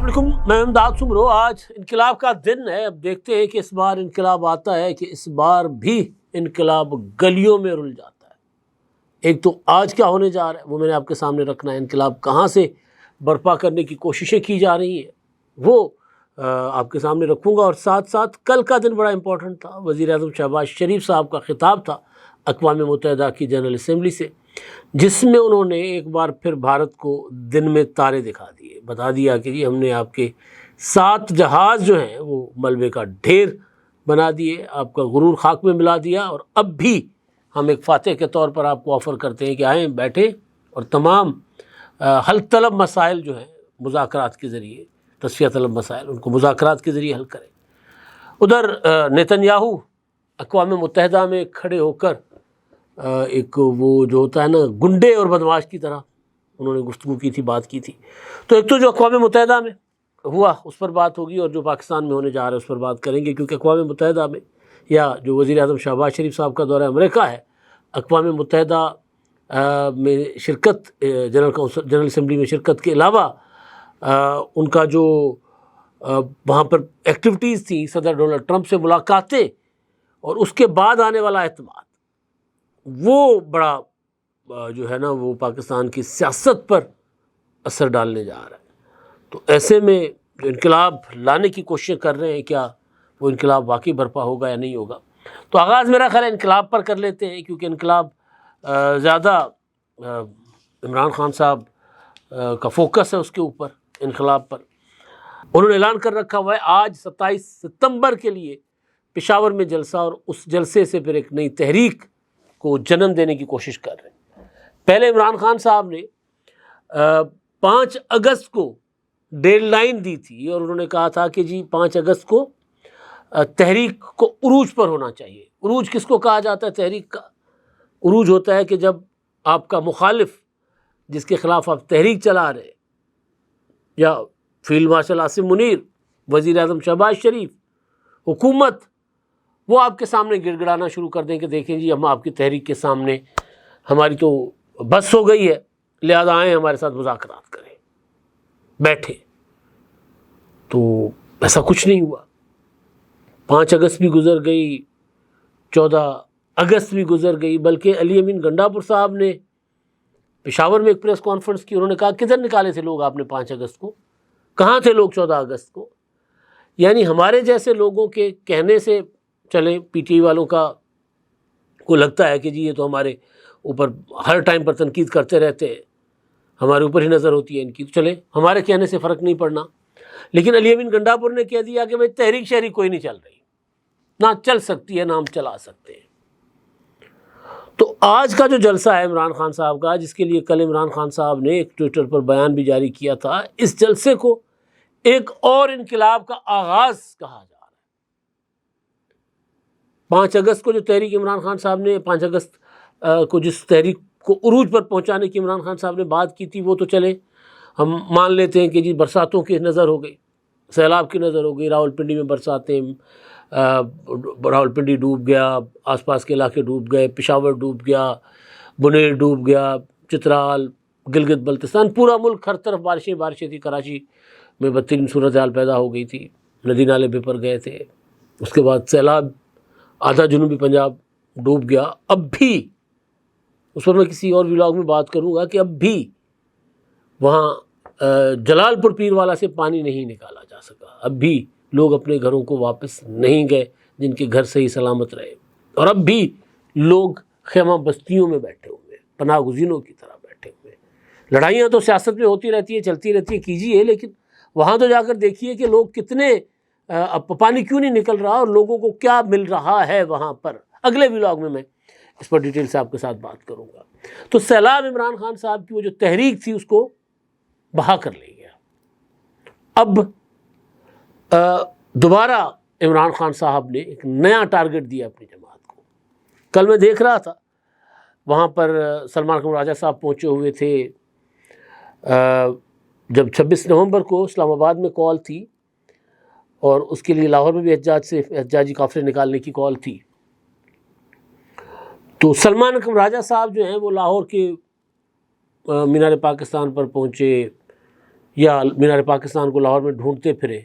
السلام علیکم، میں امداد سمرو۔ آج انقلاب کا دن ہے۔ اب دیکھتے ہیں کہ اس بار انقلاب آتا ہے کہ اس بار بھی انقلاب گلیوں میں رل جاتا ہے۔ ایک تو آج کیا ہونے جا رہا ہے وہ میں نے آپ کے سامنے رکھنا ہے۔ انقلاب کہاں سے برپا کرنے کی کوششیں کی جا رہی ہیں وہ آپ کے سامنے رکھوں گا، اور ساتھ ساتھ کل کا دن بڑا امپورٹنٹ تھا۔ وزیر اعظم شہباز شریف صاحب کا خطاب تھا اقوام متحدہ کی جنرل اسمبلی سے، جس میں انہوں نے ایک بار پھر بھارت کو دن میں تارے دکھا دیے، بتا دیا کہ جی ہم نے آپ کے 7 جہاز جو ہیں وہ ملبے کا ڈھیر بنا دیے، آپ کا غرور خاک میں ملا دیا، اور اب بھی ہم ایک فاتح کے طور پر آپ کو آفر کرتے ہیں کہ آئیں، بیٹھیں اور تمام حل طلب مسائل جو ہیں مذاکرات کے ذریعے، تصفیہ طلب مسائل، ان کو مذاکرات کے ذریعے حل کریں۔ ادھر نیتن یاہو اقوام متحدہ میں کھڑے ہو کر ایک وہ جو ہوتا ہے نا گنڈے اور بدماش کی طرح انہوں نے گفتگو کی تھی، بات کی تھی۔ تو ایک تو جو اقوام متحدہ میں ہوا اس پر بات ہوگی، اور جو پاکستان میں ہونے جا رہا ہے اس پر بات کریں گے، کیونکہ اقوام متحدہ میں یا جو وزیر اعظم شہباز شریف صاحب کا دورہ امریکہ ہے، اقوام متحدہ میں شرکت، جنرل اسمبلی میں شرکت کے علاوہ ان کا جو وہاں پر ایکٹیویٹیز تھیں، صدر ڈونلڈ ٹرمپ سے ملاقاتیں، اور اس کے بعد آنے والا اعتماد، وہ بڑا جو ہے نا وہ پاکستان کی سیاست پر اثر ڈالنے جا رہا ہے۔ تو ایسے میں جو انقلاب لانے کی کوششیں کر رہے ہیں، کیا وہ انقلاب واقعی برپا ہوگا یا نہیں ہوگا؟ تو آغاز میرا خیال ہے انقلاب پر کر لیتے ہیں، کیونکہ انقلاب زیادہ عمران خان صاحب کا فوکس ہے اس کے اوپر، انقلاب پر۔ انہوں نے اعلان کر رکھا ہوا ہے آج 27 ستمبر کے لیے پشاور میں جلسہ، اور اس جلسے سے پھر ایک نئی تحریک کو جنم دینے کی کوشش کر رہے ہیں۔ پہلے عمران خان صاحب نے 5 اگست کو ڈیڈ لائن دی تھی، اور انہوں نے کہا تھا کہ جی 5 اگست کو تحریک کو عروج پر ہونا چاہیے۔ عروج کس کو کہا جاتا ہے؟ تحریک کا عروج ہوتا ہے کہ جب آپ کا مخالف جس کے خلاف آپ تحریک چلا رہے، یا فیلڈ مارشل عاصم منیر، وزیر اعظم شہباز شریف، حکومت، وہ آپ کے سامنے گڑ گڑانا شروع کر دیں کہ دیکھیں جی ہم آپ کی تحریک کے سامنے، ہماری تو بس ہو گئی ہے، لہذا آئیں ہمارے ساتھ مذاکرات کریں، بیٹھیں۔ تو ایسا کچھ نہیں ہوا۔ 5 اگست بھی گزر گئی، 14 اگست بھی گزر گئی، بلکہ علی امین گنڈاپور صاحب نے پشاور میں ایک پریس کانفرنس کی، انہوں نے کہا کدھر نکالے تھے لوگ آپ نے 5 اگست کو؟ کہاں تھے لوگ 14 اگست کو؟ یعنی ہمارے جیسے لوگوں کے کہنے سے چلیں، پی ٹی آئی والوں کو لگتا ہے کہ جی یہ تو ہمارے اوپر ہر ٹائم پر تنقید کرتے رہتے ہیں، ہمارے اوپر ہی نظر ہوتی ہے ان کی، تو چلیں ہمارے کہنے سے فرق نہیں پڑنا۔ لیکن علی امین گنڈاپور نے کہہ دیا کہ بھائی تحریک شہری کوئی نہیں چل رہی، نہ چل سکتی ہے، نہ ہم چلا سکتے ہیں۔ تو آج کا جو جلسہ ہے عمران خان صاحب کا، جس کے لیے کل عمران خان صاحب نے ایک ٹویٹر پر بیان بھی جاری کیا تھا، اس جلسے کو ایک اور انقلاب کا آغاز کہا جا رہا ہے۔ 5 اگست کو جو تحریک عمران خان صاحب نے 5 اگست کو جس تحریک کو عروج پر پہنچانے کی عمران خان صاحب نے بات کی تھی، وہ تو چلے ہم مان لیتے ہیں کہ جی برساتوں کی نظر ہو گئی، سیلاب کی نظر ہو گئی، راولپنڈی میں برساتیں، راولپنڈی ڈوب گیا، آس پاس کے علاقے ڈوب گئے، پشاور ڈوب گیا، بنیر ڈوب گیا، چترال، گلگت بلتستان، پورا ملک ہر طرف بارشیں تھی۔ کراچی میں بدترین صورتحال پیدا ہو گئی تھی، ندی نالے بھر گئے تھے۔ اس کے بعد سیلاب، آدھا جنوبی پنجاب ڈوب گیا۔ اب بھی اس پر میں کسی اور ولاگ میں بات کروں گا کہ اب بھی وہاں جلال پور پیر والا سے پانی نہیں نکالا جا سکا، اب بھی لوگ اپنے گھروں کو واپس نہیں گئے جن کے گھر صحیح سلامت رہے، اور اب بھی لوگ خیمہ بستیوں میں بیٹھے ہوئے، پناہ گزینوں کی طرح بیٹھے ہوئے۔ لڑائیاں تو سیاست میں ہوتی رہتی ہیں، چلتی رہتی ہیں، کیجیے، لیکن وہاں تو جا کر دیکھیے کہ لوگ کتنے، پانی کیوں نہیں نکل رہا اور لوگوں کو کیا مل رہا ہے وہاں پر۔ اگلے ولاگ میں اس پر ڈیٹیل سے آپ کے ساتھ بات کروں گا۔ تو سیلاب عمران خان صاحب کی وہ جو تحریک تھی اس کو بہا کر لے گیا۔ اب دوبارہ عمران خان صاحب نے ایک نیا ٹارگٹ دیا اپنی جماعت کو۔ کل میں دیکھ رہا تھا وہاں پر سلمان اکرم راجہ صاحب پہنچے ہوئے تھے، جب 26 نومبر کو اسلام آباد میں کال تھی، اور اس کے لیے لاہور میں بھی احتجاجی قافلے نکالنے کی کال تھی۔ تو سلمان اکرم راجہ صاحب جو ہیں وہ لاہور کے مینار پاکستان پر پہنچے، یا مینار پاکستان کو لاہور میں ڈھونڈتے پھرے.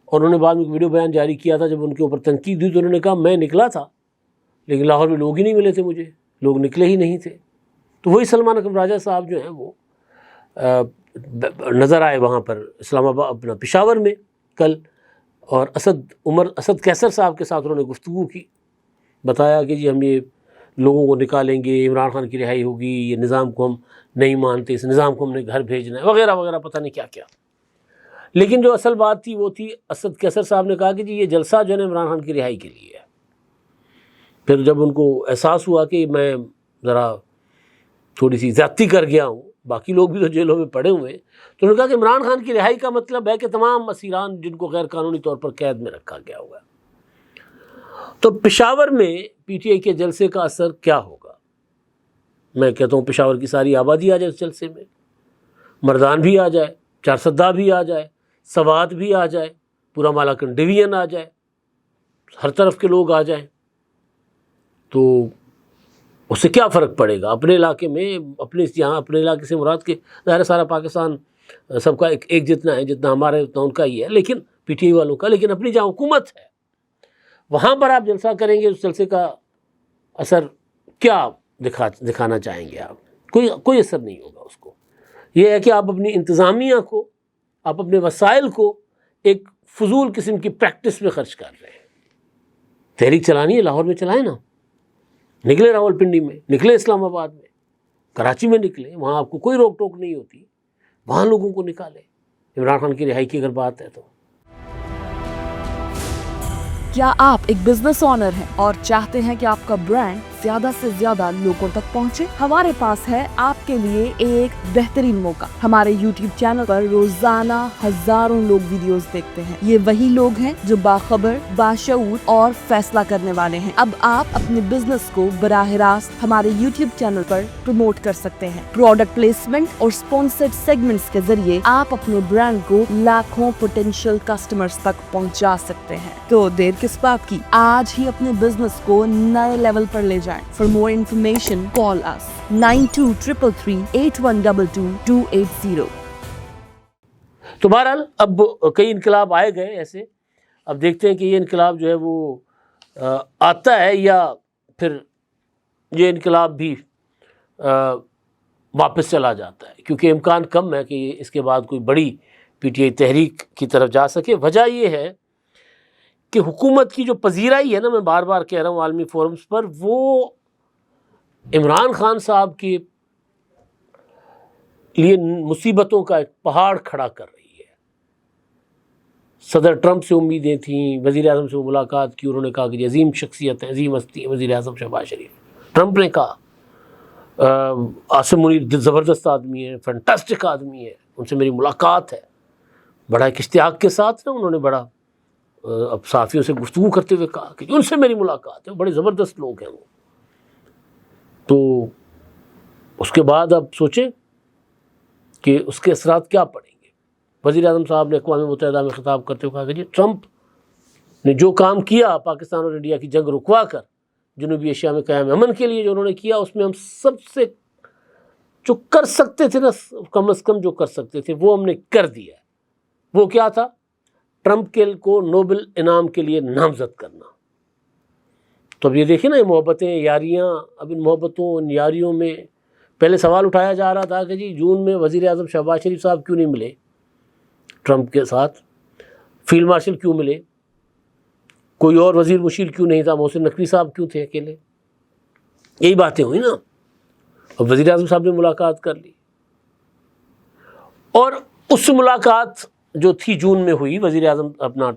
اور انہوں نے بعد میں ایک ویڈیو بیان جاری کیا تھا جب ان کے اوپر تنقید ہوئی تو انہوں نے کہا میں نکلا تھا لیکن لاہور میں لوگ ہی نہیں ملے تھے مجھے، لوگ نکلے ہی نہیں تھے. تو وہی سلمان اکرم راجہ صاحب جو ہیں وہ نظر آئے وہاں پر اسلام آباد اپنا پشاور میں کل، اور اسد کیسر صاحب کے ساتھ انہوں نے گفتگو کی، بتایا کہ جی ہم یہ لوگوں کو نکالیں گے، عمران خان کی رہائی ہوگی، یہ نظام کو ہم نہیں مانتے، اس نظام کو ہم نے گھر بھیجنا ہے وغیرہ وغیرہ، پتہ نہیں کیا کیا. لیکن جو اصل بات تھی وہ تھی اسد کیسر صاحب نے کہا کہ جی یہ جلسہ جو ہے نا عمران خان کی رہائی کے لیے ہے. پھر جب ان کو احساس ہوا کہ میں ذرا تھوڑی سی زیادتی کر گیا ہوں، باقی لوگ بھی تو جیلوں میں پڑے ہوئے ہیں، تو انہوں نے کہا کہ عمران خان کی رہائی کا مطلب ہے کہ تمام اسیران جن کو غیر قانونی طور پر قید میں رکھا گیا ہوا ہے. تو پشاور میں پی ٹی آئی کے جلسے کا اثر کیا ہوگا؟ میں کہتا ہوں پشاور کی ساری آبادی آ جائے اس جلسے میں، مردان بھی آ جائے، چارسدہ بھی آ جائے، سوات بھی آ جائے، پورا مالاکنڈ ڈویژن آ جائے، ہر طرف کے لوگ آ جائیں، تو اس سے کیا فرق پڑے گا؟ اپنے علاقے میں یہاں اپنے علاقے سے مراد کے ظاہر سارا پاکستان سب کا ایک جتنا ہے، جتنا ہمارا اتنا ان کا ہی ہے، لیکن پی ٹی آئی والوں کا. لیکن اپنی جہاں حکومت ہے وہاں پر آپ جلسہ کریں گے، اس جلسے کا اثر کیا دکھانا چاہیں گے آپ؟ کوئی اثر نہیں ہوگا اس کو. یہ ہے کہ آپ اپنی انتظامیہ کو، آپ اپنے وسائل کو ایک فضول قسم کی پریکٹس میں خرچ کر رہے ہیں. تحریک چلانی ہے لاہور میں چلائیں نا، نکلے راول پنڈی میں، نکلے اسلام آباد میں، کراچی میں نکلے، وہاں آپ کو کوئی روک ٹوک نہیں ہوتی، وہاں لوگوں کو نکالے. عمران خان کی رہائی کی اگر بات ہے تو کیا آپ ایک بزنس اونر ہیں اور چاہتے ہیں کہ آپ کا برانڈ زیادہ سے زیادہ لوگوں تک پہنچے؟ ہمارے پاس ہے آپ کے لیے ایک بہترین موقع. ہمارے یوٹیوب چینل پر روزانہ ہزاروں لوگ ویڈیوز دیکھتے ہیں. یہ وہی لوگ ہیں جو باخبر، باشعور اور فیصلہ کرنے والے ہیں. اب آپ اپنے بزنس کو براہ راست ہمارے یوٹیوب چینل پر پروموٹ کر سکتے ہیں. پروڈکٹ پلیسمنٹ اور سپانسرڈ سیگمنٹس کے ذریعے آپ اپنے برانڈ کو لاکھوں پوٹینشیل کسٹمرز تک پہنچا سکتے ہیں. تو دیر کس بات کی؟ آج ہی اپنے بزنس کو نئے لیول پر لے جائیں. For more information, call us 923338122280. تو بہرحال اب کئی انقلاب آئے گئے ایسے، اب دیکھتے ہیں کہ یہ انقلاب جو ہے وہ آتا ہے یا پھر یہ انقلاب بھی واپس چلا جاتا ہے، کیونکہ امکان کم ہے کہ اس کے بعد کوئی بڑی پی ٹی آئی تحریک کی طرف جا سکے. وجہ یہ ہے کہ حکومت کی جو پذیرائی ہے نا، میں بار بار کہہ رہا ہوں عالمی فورمز پر، وہ عمران خان صاحب کے لیے مصیبتوں کا ایک پہاڑ کھڑا کر رہی ہے. صدر ٹرمپ سے امیدیں تھیں، وزیر اعظم سے ملاقات کی، انہوں نے کہا کہ یہ عظیم شخصیت ہے، عظیم ہستی ہے وزیر اعظم شہباز شریف. ٹرمپ نے کہا عاصم منیر زبردست آدمی ہے، فینٹاسٹک آدمی ہے، ان سے میری ملاقات ہے. بڑا ایک اشتیاق کے ساتھ نا انہوں نے بڑا اب صحافیوں سے گفتگو کرتے ہوئے کہا کہ ان سے میری ملاقات ہے، بڑے زبردست لوگ ہیں وہ. تو اس کے بعد اب سوچیں کہ اس کے اثرات کیا پڑیں گے. وزیر اعظم صاحب نے اقوام متحدہ میں خطاب کرتے ہوئے کہا کہ جی ٹرمپ نے جو کام کیا پاکستان اور انڈیا کی جنگ رکوا کر جنوبی ایشیا میں قیام امن کے لیے جو انہوں نے کیا، اس میں ہم سب سے جو کر سکتے تھے نا، کم از کم جو کر سکتے تھے وہ ہم نے کر دیا. وہ کیا تھا؟ ٹرمپ کو نوبل انعام کے لیے نامزد کرنا. تو اب یہ دیکھیں نا، یہ محبتیں، یاریاں، اب ان محبتوں، ان یاریوں میں پہلے سوال اٹھایا جا رہا تھا کہ جی جون میں وزیر اعظم شہباز شریف صاحب کیوں نہیں ملے ٹرمپ کے ساتھ، فیلڈ مارشل کیوں ملے، کوئی اور وزیر مشیر کیوں نہیں تھا، محسن نقوی صاحب کیوں تھے اکیلے. یہی باتیں ہوئی نا. اب وزیر اعظم صاحب نے ملاقات کر لی، اور اس ملاقات جو تھی جون میں ہوئی وزیر اعظم اپنا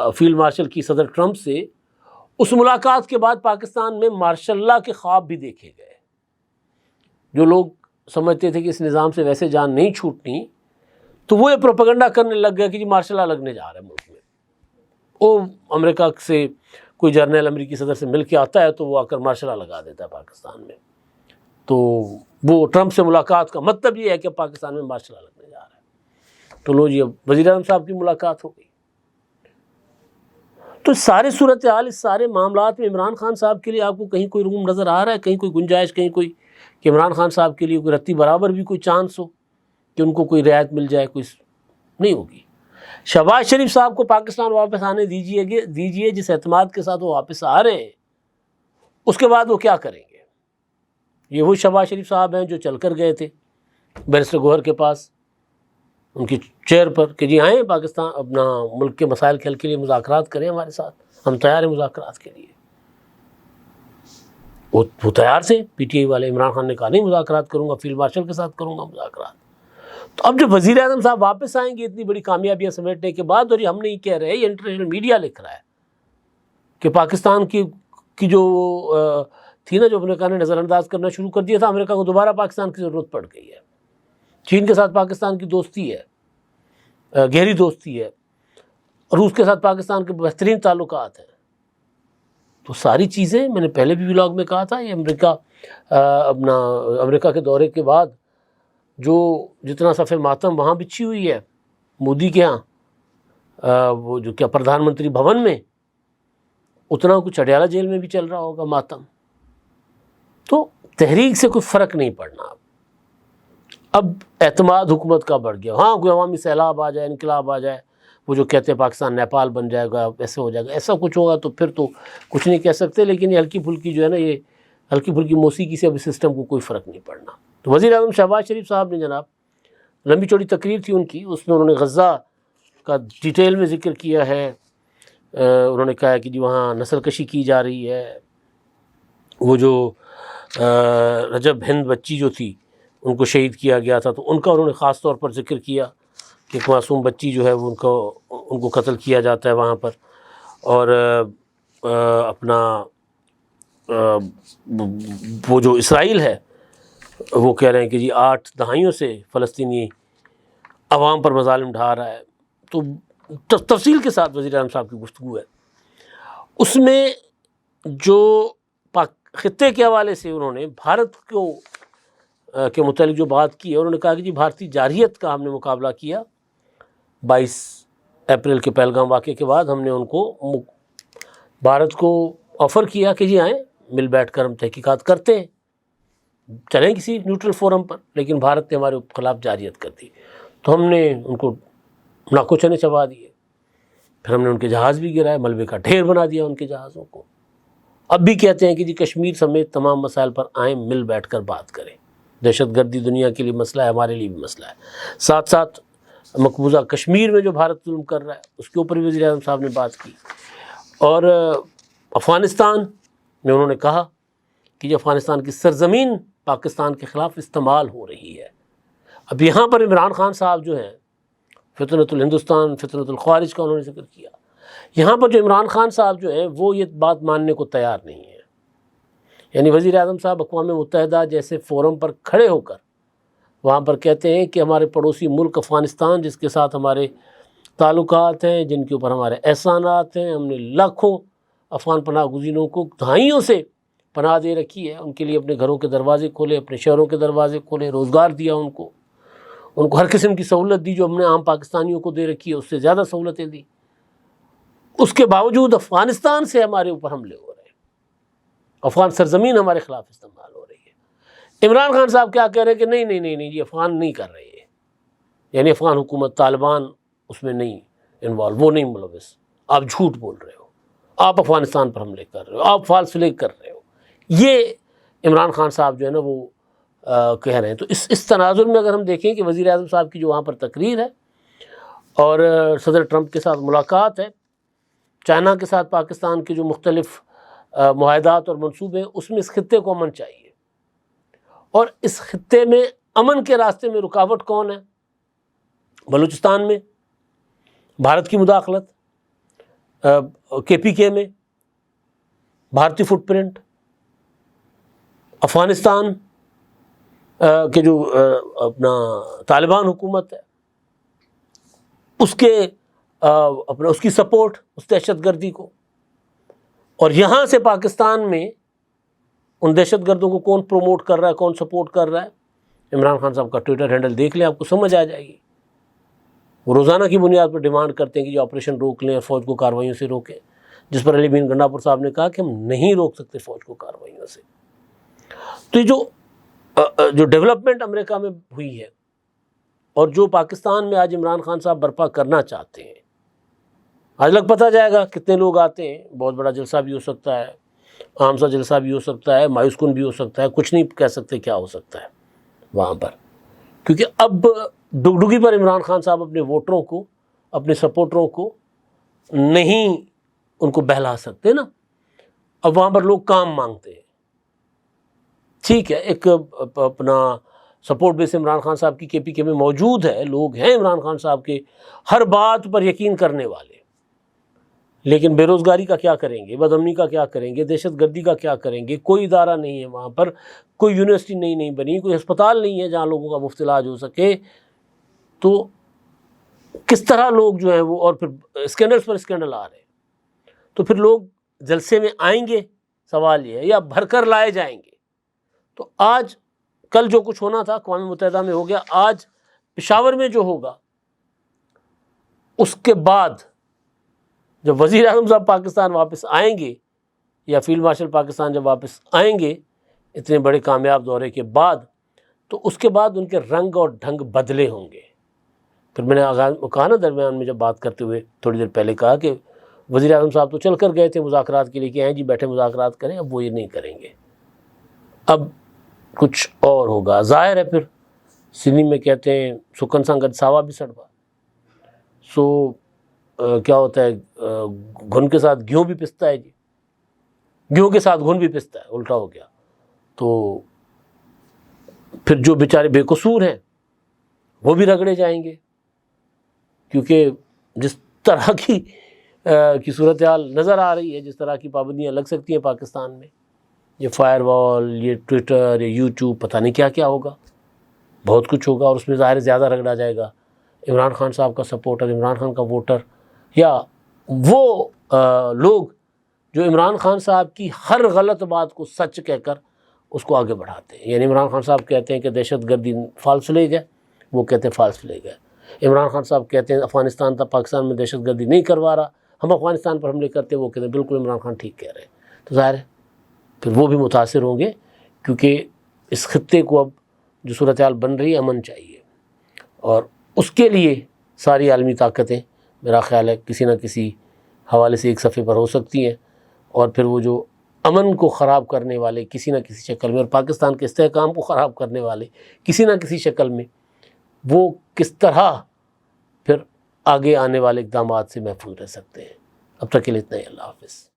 فیلڈ مارشل کی صدر ٹرمپ سے، اس ملاقات کے بعد پاکستان میں مارشل اللہ کے خواب بھی دیکھے گئے. جو لوگ سمجھتے تھے کہ اس نظام سے ویسے جان نہیں چھوٹنی، تو وہ یہ پروپیگنڈا کرنے لگ گیا کہ جی مارشل اللہ لگنے جا رہا ہے ملک میں. وہ امریکہ سے کوئی جرنیل امریکی صدر سے مل کے آتا ہے تو وہ آ کر مارشل اللہ لگا دیتا ہے پاکستان میں. تو وہ ٹرمپ سے ملاقات کا مطلب یہ ہے کہ پاکستان میں مارشل اللہ لگنے جا رہا ہے. تو لو جی اب وزیر اعظم صاحب کی ملاقات ہو گئی. تو سارے صورتحال، اس سارے معاملات میں عمران خان صاحب کے لیے آپ کو کہیں کوئی روم نظر آ رہا ہے، کہیں کوئی گنجائش، کہیں کوئی کہ عمران خان صاحب کے لیے کوئی رتی برابر بھی کوئی چانس ہو کہ ان کو کوئی رعایت مل جائے، کوئی نہیں ہوگی۔ شہباز شریف صاحب کو پاکستان واپس آنے دیجیے، جس اعتماد کے ساتھ وہ واپس آ رہے ہیں، اس کے بعد وہ کیا کریں گے؟ یہ وہی شہباز شریف صاحب ہیں جو چل کر گئے تھے بیرسٹر گوہر کے پاس ان کی چیئر پر کہ جی آئیں پاکستان اپنا ملک کے مسائل کے حل کے لیے مذاکرات کریں ہمارے ساتھ، ہم تیار ہیں مذاکرات کے لیے۔ وہ تیار سے پی ٹی آئی والے، عمران خان نے کہا نہیں مذاکرات کروں گا، فیلڈ مارشل کے ساتھ کروں گا مذاکرات۔ تو اب جب وزیر اعظم صاحب واپس آئیں گے اتنی بڑی کامیابیاں سمیٹنے کے بعد، اور یہ ہم نہیں کہہ رہے، یہ انٹرنیشنل میڈیا لکھ رہا ہے کہ پاکستان کی جو تھی نا، جو امریکہ نے نظر انداز کرنا شروع کر دیا تھا، امریکہ کو دوبارہ پاکستان کی ضرورت پڑ گئی ہے۔ چین کے ساتھ پاکستان کی دوستی ہے، گہری دوستی ہے، روس کے ساتھ پاکستان کے بہترین تعلقات ہیں۔ تو ساری چیزیں میں نے پہلے بھی ولاگ میں کہا تھا، یہ امریکہ کے دورے کے بعد جو جتنا صف ماتم وہاں بچھی ہوئی ہے مودی کے ہاں، وہ جو کیا پردھان منتری بھون میں، اتنا کچھ اڈیالہ جیل میں بھی چل رہا ہوگا ماتم۔ تو تحریک سے کوئی فرق نہیں پڑنا۔ اب اعتماد حکومت کا بڑھ گیا، ہاں کوئی عوامی سیلاب آ جائے، انقلاب آ جائے، وہ جو کہتے ہیں پاکستان نیپال بن جائے گا، ایسے ہو جائے گا، ایسا کچھ ہوگا تو پھر تو کچھ نہیں کہہ سکتے، لیکن یہ ہلکی پھلکی جو ہے نا، یہ ہلکی پھلکی موسیقی سے ابھی سسٹم کو کوئی فرق نہیں پڑنا۔ تو وزیر اعظم شہباز شریف صاحب نے جناب لمبی چوڑی تقریر تھی ان کی، اس میں انہوں نے غزہ کا ڈیٹیل میں ذکر کیا ہے۔ انہوں نے کہا ہے کہ جی وہاں نسل کشی کی جا رہی ہے، وہ جو رجب ہند بچی جو تھی ان کو شہید کیا گیا تھا، تو ان کا انہوں نے خاص طور پر ذکر کیا کہ ایک معصوم بچی جو ہے وہ ان کو قتل کیا جاتا ہے وہاں پر، اور اپنا وہ جو اسرائیل ہے وہ کہہ رہے ہیں کہ جی 8 دہائیوں سے فلسطینی عوام پر مظالم ڈھا رہا ہے۔ تو تفصیل کے ساتھ وزیر اعظم صاحب کی گفتگو ہے، اس میں جو خطے کے حوالے سے انہوں نے بھارت کے متعلق جو بات کی ہے، انہوں نے کہا کہ جی بھارتی جارحیت کا ہم نے مقابلہ کیا 22 اپریل کے پہلگام واقعے کے بعد۔ ہم نے ان کو بھارت کو آفر کیا کہ جی آئیں مل بیٹھ کر ہم تحقیقات کرتے ہیں، چلیں کسی نیوٹرل فورم پر، لیکن بھارت نے ہمارے خلاف جارحیت کر دی، تو ہم نے ان کو ناکو چنے چبا دیے، پھر ہم نے ان کے جہاز بھی گرائے، ملبے کا ڈھیر بنا دیا ان کے جہازوں کو۔ اب بھی کہتے ہیں کہ جی کشمیر سمیت تمام مسائل پر آئیں مل بیٹھ کر بات کریں، دہشت گردی دنیا کے لیے مسئلہ ہے، ہمارے لیے بھی مسئلہ ہے، ساتھ ساتھ مقبوضہ کشمیر میں جو بھارت ظلم کر رہا ہے اس کے اوپر بھی وزیر اعظم صاحب نے بات کی۔ اور افغانستان میں انہوں نے کہا کہ یہ افغانستان کی سرزمین پاکستان کے خلاف استعمال ہو رہی ہے۔ اب یہاں پر عمران خان صاحب جو ہیں، فطرت الہندوستان فطرت الخوارج کا انہوں نے ذکر کیا، یہاں پر جو عمران خان صاحب جو ہیں وہ یہ بات ماننے کو تیار نہیں ہے۔ یعنی وزیر اعظم صاحب اقوام متحدہ جیسے فورم پر کھڑے ہو کر وہاں پر کہتے ہیں کہ ہمارے پڑوسی ملک افغانستان جس کے ساتھ ہمارے تعلقات ہیں، جن کے اوپر ہمارے احسانات ہیں، ہم نے لاکھوں افغان پناہ گزینوں کو دہائیوں سے پناہ دے رکھی ہے، ان کے لیے اپنے گھروں کے دروازے کھولے، اپنے شہروں کے دروازے کھولے، روزگار دیا ان کو ہر قسم کی سہولت دی جو ہم نے عام پاکستانیوں کو دے رکھی ہے، اس سے زیادہ سہولتیں دی، اس کے باوجود افغانستان سے ہمارے اوپر حملے ہو رہے ہیں، افغان سرزمین ہمارے خلاف استعمال ہو رہی ہے۔ عمران خان صاحب کیا کہہ رہے ہیں کہ نہیں یہ افغان نہیں کر رہے ہیں، یعنی افغان حکومت طالبان اس میں نہیں انوالو، وہ نہیں ملوث، آپ جھوٹ بول رہے ہو، آپ افغانستان پر حملے کر رہے ہو، آپ فالس فلیگ کر رہے ہو، یہ عمران خان صاحب جو ہے نا وہ کہہ رہے ہیں۔ تو اس تناظر میں اگر ہم دیکھیں کہ وزیر اعظم صاحب کی جو وہاں پر تقریر ہے اور صدر ٹرمپ کے ساتھ ملاقات ہے، چائنا کے ساتھ پاکستان کے جو مختلف معاہدات اور منصوبے ہیں، اس میں اس خطے کو امن چاہیے، اور اس خطے میں امن کے راستے میں رکاوٹ کون ہے؟ بلوچستان میں بھارت کی مداخلت، KPK میں بھارتی فٹ پرنٹ، افغانستان کے جو اپنا طالبان حکومت ہے اس کی سپورٹ اس دہشت گردی کو، اور یہاں سے پاکستان میں ان دہشت گردوں کو کون پروموٹ کر رہا ہے، کون سپورٹ کر رہا ہے۔ عمران خان صاحب کا ٹویٹر ہینڈل دیکھ لیں، آپ کو سمجھ آ جائے گی۔ وہ روزانہ کی بنیاد پر ڈیمانڈ کرتے ہیں کہ جو آپریشن روک لیں اور فوج کو کارروائیوں سے روکیں، جس پر علی بین گنڈاپور صاحب نے کہا کہ ہم نہیں روک سکتے فوج کو کارروائیوں سے۔ تو یہ جو ڈیولپمنٹ امریکہ میں ہوئی ہے اور جو پاکستان میں آج عمران خان صاحب برپا کرنا چاہتے ہیں، آج لگ پتہ جائے گا کتنے لوگ آتے ہیں، بہت بڑا جلسہ بھی ہو سکتا ہے، عام سا جلسہ بھی ہو سکتا ہے، مایوس کن بھی ہو سکتا ہے، کچھ نہیں کہہ سکتے کیا ہو سکتا ہے وہاں پر، کیونکہ اب ڈگڈگی پر عمران خان صاحب اپنے ووٹروں کو، اپنے سپورٹروں کو نہیں ان کو بہلا سکتے نا، اب وہاں پر لوگ کام مانگتے ہیں۔ ٹھیک ہے، ایک اپنا سپورٹ بیس عمران خان صاحب کی کے پی کے میں موجود ہے، لوگ ہیں عمران خان صاحب کے ہر بات پر یقین کرنے والے، لیکن بے روزگاری کا کیا کریں گے، بد امنی کا کیا کریں گے، دہشت گردی کا کیا کریں گے، کوئی ادارہ نہیں ہے وہاں پر، کوئی یونیورسٹی نہیں بنی، کوئی ہسپتال نہیں ہے جہاں لوگوں کا مفت علاج ہو سکے، تو کس طرح لوگ جو ہیں وہ، اور پھر اسکینڈلز پر اسکینڈل آ رہے ہیں، تو پھر لوگ جلسے میں آئیں گے، سوال یہ ہے، یا بھر کر لائے جائیں گے؟ تو آج کل جو کچھ ہونا تھا اقوام متحدہ میں ہو گیا، آج پشاور میں جو ہوگا، اس کے بعد جب وزیر اعظم صاحب پاکستان واپس آئیں گے یا فیلڈ مارشل پاکستان جب واپس آئیں گے اتنے بڑے کامیاب دورے کے بعد، تو اس کے بعد ان کے رنگ اور ڈھنگ بدلے ہوں گے۔ پھر میں نے کہا نا درمیان میں جب بات کرتے ہوئے تھوڑی دیر پہلے کہا کہ وزیر اعظم صاحب تو چل کر گئے تھے مذاکرات کے لیے کہ آئیں جی بیٹھے مذاکرات کریں، اب وہ یہ نہیں کریں گے، اب کچھ اور ہوگا۔ ظاہر ہے پھر سندھی میں کہتے ہیں سکن سنگت ساوا بھی سڑوا، سو کیا ہوتا ہے، گھن کے ساتھ گھیوں بھی پستا ہے جی، گھیوں کے ساتھ گھن بھی پستا ہے، الٹا ہو گیا۔ تو پھر جو بیچارے بے قصور ہیں وہ بھی رگڑے جائیں گے، کیونکہ جس طرح کی صورتحال نظر آ رہی ہے، جس طرح کی پابندیاں لگ سکتی ہیں پاکستان میں، یہ فائر وال، یہ ٹویٹر، یہ یوٹیوب، پتہ نہیں کیا کیا ہوگا، بہت کچھ ہوگا، اور اس میں ظاہر زیادہ رگڑا جائے گا عمران خان صاحب کا سپورٹر، عمران خان کا ووٹر، یا وہ لوگ جو عمران خان صاحب کی ہر غلط بات کو سچ کہہ کر اس کو آگے بڑھاتے ہیں۔ یعنی عمران خان صاحب کہتے ہیں کہ دہشت گردی فالس فلیگ ہے، وہ کہتے ہیں فالس فلیگ ہے۔ عمران خان صاحب کہتے ہیں افغانستان تک پاکستان میں دہشت گردی نہیں کروا رہا، ہم افغانستان پر حملے کرتے ہیں، وہ کہتے ہیں بالکل عمران خان ٹھیک کہہ رہے ہیں۔ تو ظاہر ہے پھر وہ بھی متاثر ہوں گے، کیونکہ اس خطے کو اب جو صورتحال بن رہی ہے امن چاہیے، اور اس کے لیے ساری عالمی طاقتیں میرا خیال ہے کسی نہ کسی حوالے سے ایک صفحے پر ہو سکتی ہیں، اور پھر وہ جو امن کو خراب کرنے والے کسی نہ کسی شکل میں، اور پاکستان کے استحکام کو خراب کرنے والے کسی نہ کسی شکل میں، وہ کس طرح پھر آگے آنے والے اقدامات سے محفوظ رہ سکتے ہیں۔ اب تک کے لیے اتنا ہی، اللہ حافظ۔